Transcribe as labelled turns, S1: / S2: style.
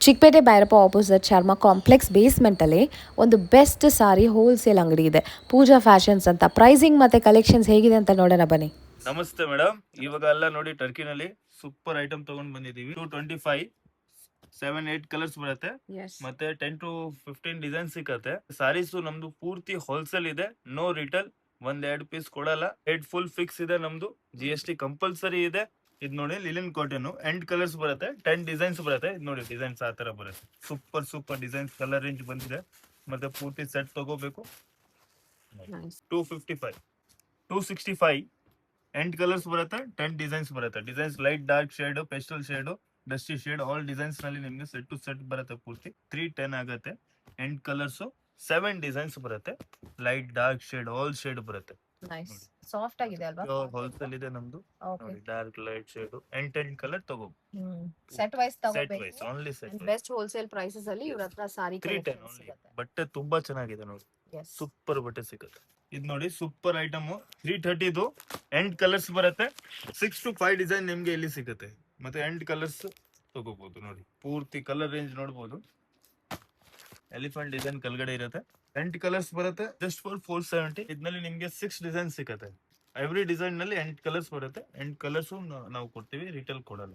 S1: Chickpet Bhyrappa opposite Sharma complex ಬೇಸ್ಮೆಂಟಲ್ಲಿ ಒಂದು best ಸಾರಿ wholesale ಅಂಗಡಿ ಇದೆ, ಪೂಜಾ ಫ್ಯಾಷನ್ಸ್ ಅಂತ. ಪ್ರೈಸಿಂಗ್ ಮತ್ತೆ ಕಲೆಕ್ಷನ್ಸ್ ಹೇಗಿದೆ ಅಂತ ನೋಡೋಣ ಬನ್ನಿ.
S2: ನಮಸ್ತೆ ಮೇಡಮ್, ಇವಾಗ ಎಲ್ಲ ನೋಡಿ ಟರ್ಕಿನಲ್ಲಿ ಸೂಪರ್ ಐಟಮ್ ತಗೊಂಡ್ ಬಂದಿದೀವಿ. 225 7-8 ಕಲರ್ಸ್ ಬರುತ್ತೆ, ಮತ್ತೆ 10 to 15 ಡಿಸೈನ್ ಸಿಕ್ಕತ್ತೆ. ಸಾರೀಸ್ ನಮ್ದು ಪೂರ್ತಿ ಹೋಲ್ಸೇಲ್ ಇದೆ, ನೋ ರಿಟೇಲ್. 1-2 ಪೀಸ್ ಕೊಡಲ್ಲ. ರೇಟ್ ಫುಲ್ ಫಿಕ್ಸ್ ಇದೆ ನಮ್ದು. GST ಕಂಪಲ್ಸರಿ ಇದೆ. ಇದ್ ನೋಡಿ ಲಿಲಿನ್ ಕಾಟನ್, ಎಂಡ್ ಕಲರ್ಸ್ ಬರುತ್ತೆ, 10 ಡಿಸೈನ್ಸ್ ಬರುತ್ತೆ. ಇದ್ ನೋಡಿ ಡಿಸೈನ್ಸ್ ಆ ತರ ಬರುತ್ತೆ. ಸೂಪರ್ ಡಿಸೈನ್ಸ್, ಕಲರ್ ರೇಂಜ್ ಬಂದಿದೆ. ಮತ್ತೆ ಪೂರ್ತಿ ಸೆಟ್ ತಗೋಬೇಕು. 255 265 ಎಂಡ್ ಕಲರ್ಸ್ ಬರುತ್ತೆ, 10 ಡಿಸೈನ್ಸ್ ಬರುತ್ತೆ. Designs light, dark shade, pastel shade, dusty shade, all designs ನಲ್ಲಿ ನಿಮ್ಗೆ ಸೆಟ್ ಟು ಸೆಟ್ ಬರುತ್ತೆ. ಪೂರ್ತಿ 310 ಆಗುತ್ತೆ. ಎಂಡ್ ಕಲರ್ಸ್ 7 ಡಿಸೈನ್ಸ್ ಬರುತ್ತೆ. Light, dark shade, all shade ಬರುತ್ತೆ.
S1: ಸಾಫ್ಟ್ ಆಗಿದೆ ಅಲ್ವಾ?
S2: ಹೋಲ್ಸೇಲ್ ಇದೆ ನಮ್ದು. ನೋಡಿ dark, light shade, and 10 colour ತಗೋ.
S1: ಸೆಟ್ ವೈಸ್
S2: ಸೆಟ್
S1: ತಗೋಬೇಕು.
S2: Wise, only set.
S1: Best wholesale prices ಅಲ್ಲಿ ಇವ್ರ ಹತ್ರ ಸಾರಿ
S2: 310 ಓನ್ಲಿ. ಬಟ್ಟೆ ತುಂಬಾ ಚೆನ್ನಾಗಿದೆ ನೋಡಿ, ಸೂಪರ್ ಬಟ್ಟೆ ಸಿಗುತ್ತೆ. ಇದು ನೋಡಿ ಸೂಪರ್ ಐಟಮ್ 330 ಎಂಡ್ ಕಲರ್ಸ್ ಬರುತ್ತೆ. 6 to 5 ಡಿಸೈನ್ ನಿಮ್ಗೆ ಇಲ್ಲಿ ಸಿಗುತ್ತೆ. ಮತ್ತೆ ಎಂಡ್ ಕಲರ್ಸ್ ತಗೋಬಹುದು. ನೋಡಿ ಪೂರ್ತಿ ಕಲರ್ ರೇಂಜ್ ನೋಡಬಹುದು. ಎಲಿಫೆಂಟ್ ಡಿಸೈನ್ ಕೆಳಗಡೆ ಇರುತ್ತೆ. ಎಂಡ್ ಕಲರ್ಸ್ ಬರುತ್ತೆ ಜಸ್ಟ್ ಫಾರ್ 470. ಇದ್ರಲ್ಲಿ ನಿಮ್ಗೆ 6 ಡಿಸೈನ್ ಸಿಗುತ್ತೆ. ಎವ್ರಿ ಡಿಸೈನ್ ನಲ್ಲಿ ಎಂಡ್ ಕಲರ್ಸ್ ಬರುತ್ತೆ. ಎಂಡ್ ಕಲರ್ಸ್ ನಾವು ಕೊಡ್ತೀವಿ, ರಿಟೇಲ್ ಕೊಡಲ್ಲ.